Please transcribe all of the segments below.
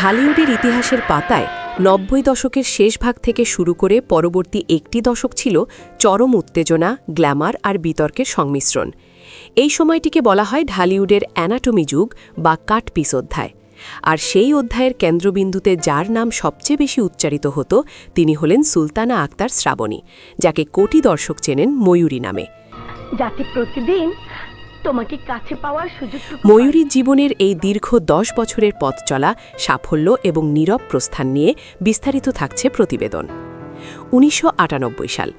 ঢালিউডের ইতিহাসের পাতায় ৯০ দশকের শেষ ভাগ থেকে শুরু করে পরবর্তী একটি দশক ছিল চরম উত্তেজনা, গ্ল্যামার আর বিতর্কের সংমিশ্রণ। এই সময়টিকে বলা হয় ঢালিউডের অ্যানাটমি যুগ বা কাটপিস অধ্যায়। আর সেই অধ্যায়ের কেন্দ্রবিন্দুতে যার নাম সবচেয়ে বেশি উচ্চারিত হতো তিনি হলেন সুলতানা আক্তার শ্রাবণী, যাকে কোটি দর্শক চেনেন ময়ূরী নামে। যাতে প্রতিদিন তোমাকে কাছে পাওয়ার সুযোগ। ময়ূরীর জীবনের এই দীর্ঘ ১০ বছরের পথ চলা, সাফল্য এবং নীরব প্রস্থান নিয়ে বিস্তারিত থাকছে প্রতিবেদন। ১৯৯৮ সাল।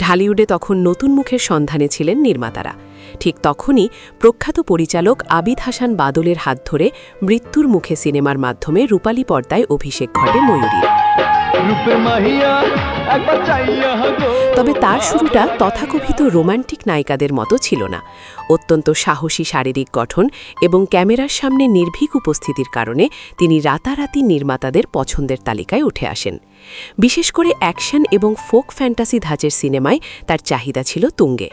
ঢালিউডে তখন নতুন মুখের সন্ধানে ছিলেন নির্মাতারা। ঠিক তখনই প্রখ্যাত পরিচালক আবিদ হাসান বাদলের হাত ধরে মৃত্যুর মুখে সিনেমার মাধ্যমে রূপালী পর্দায় অভিষেক ঘটে ময়ূরীর। তবে তার শুরুটা তথাকথিত রোমান্টিক নায়িকাদের মতো ছিল না। অত্যন্ত সাহসী শারীরিক গঠন এবং ক্যামেরার সামনে নির্ভীক উপস্থিতির কারণে তিনি রাতারাতি নির্মাতাদের পছন্দের তালিকায় উঠে আসেন। বিশেষ করে অ্যাকশন এবং ফোক ফ্যান্টাসি ধাঁচের সিনেমায় তার চাহিদা ছিল তুঙ্গে।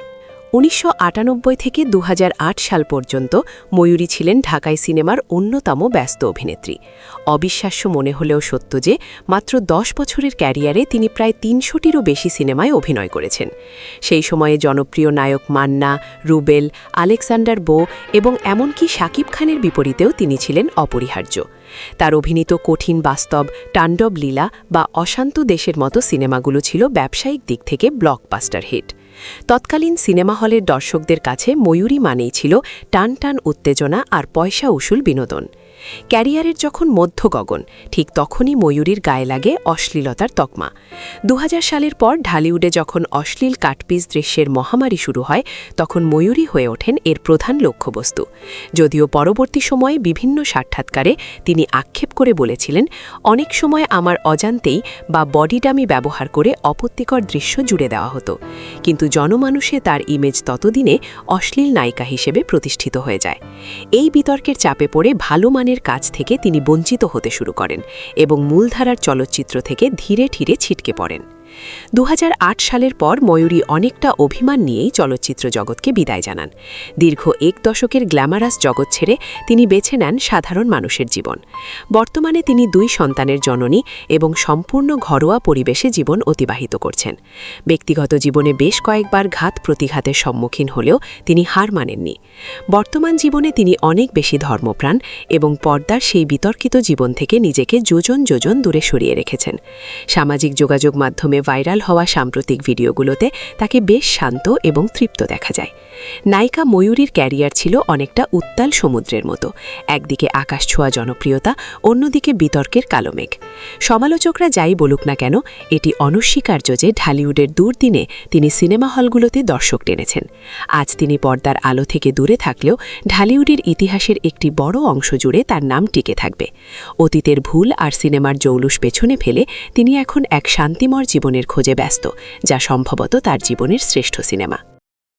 ১৯৯৮ থেকে ২০০৮ সাল পর্যন্ত ময়ূরী ছিলেন ঢাকাই সিনেমার অন্যতম ব্যস্ত অভিনেত্রী। অবিশ্বাস্য মনে হলেও সত্য যে মাত্র ১০ বছরের ক্যারিয়ারে তিনি প্রায় ৩০০টিরও বেশি সিনেমায় অভিনয় করেছেন। সেই সময়ে জনপ্রিয় নায়ক মান্না, রুবেল, আলেকজান্ডার বো এবং এমনকি শাকিব খানের বিপরীতেও তিনি ছিলেন অপরিহার্য। তার অভিনীত কঠিন বাস্তব, তাণ্ডব লীলা বা অশান্ত দেশের মতো সিনেমাগুলো ছিল ব্যবসায়িক দিক থেকে ব্লকবাস্টার হিট। তৎকালীন সিনেমা হলের দর্শকদের কাছে ময়ূরী মানেই ছিল টান টান উত্তেজনা আর পয়সা উসুল বিনোদন। ক্যারিয়ারের যখন মধ্য গগন, ঠিক তখনই ময়ূরীর গায়ে লাগে অশ্লীলতার তকমা। ২০০০ সালের পর ঢালিউডে যখন অশ্লীল কাটপিস দৃশ্যের মহামারী শুরু হয়, তখন ময়ূরী হয়ে ওঠেন এর প্রধান লক্ষ্যবস্তু। যদিও পরবর্তী সময়ে বিভিন্ন সাক্ষাৎকারে তিনি আক্ষেপ করে বলেছিলেন, অনেক সময় আমার অজান্তেই বা বডি ডামি ব্যবহার করে অপত্তিকর দৃশ্য জুড়ে দেওয়া হতো। কিন্তু জনমানুষে তার ইমেজ ততদিনে অশ্লীল নায়িকা হিসেবে প্রতিষ্ঠিত হয়ে যায়। এই বিতর্কের চাপে পড়ে ভালো মানের কাজ থেকে তিনি বঞ্চিত হতে শুরু করেন এবং মূলধারার চলচ্চিত্র থেকে ধীরে ধীরে ছিটকে পড়েন। ২০০৮ সালের পর ময়ূরী অনেকটা অভিমান নিয়েই চলচ্চিত্র জগৎকে বিদায় জানান। দীর্ঘ এক দশকের গ্ল্যামারাস জগৎ ছেড়ে তিনি বেছে নেন সাধারণ মানুষের জীবন। বর্তমানে তিনি ২ সন্তানের জননী এবং সম্পূর্ণ ঘরোয়া পরিবেশে জীবন অতিবাহিত করছেন। ব্যক্তিগত জীবনে বেশ কয়েকবার ঘাত প্রতিঘাতের সম্মুখীন হলেও তিনি হার মানেননি। বর্তমান জীবনে তিনি অনেক বেশি ধর্মপ্রাণ এবং পর্দার সেই বিতর্কিত জীবন থেকে নিজেকে যোজন যোজন দূরে সরিয়ে রেখেছেন। সামাজিক যোগাযোগ মাধ্যমে ভাইরাল হওয়া সাম্প্রতিক ভিডিওগুলোতে তাকে বেশ শান্ত এবং তৃপ্ত দেখা যায়। নায়িকা ময়ূরীর ক্যারিয়ার ছিল অনেকটা উত্তাল সমুদ্রের মতো, একদিকে আকাশছোঁয়া জনপ্রিয়তা, অন্যদিকে বিতর্কের কালো মেঘ। সমালোচকরা যাই বলুক না কেন, এটি অনস্বীকার্য যে ঢালিউডের দুর্দিনে তিনি সিনেমা হলগুলোতে দর্শক টেনেছেন। আজ তিনি পর্দার আলো থেকে দূরে থাকলেও ঢালিউডের ইতিহাসের একটি বড় অংশ জুড়ে তার নাম টিকে থাকবে। অতীতের ভুল আর সিনেমার জৌলুস পেছনে ফেলে তিনি এখন এক শান্তিময় জীবনের খোঁজে ব্যস্ত, যা সম্ভবত তার জীবনের শ্রেষ্ঠ সিনেমা।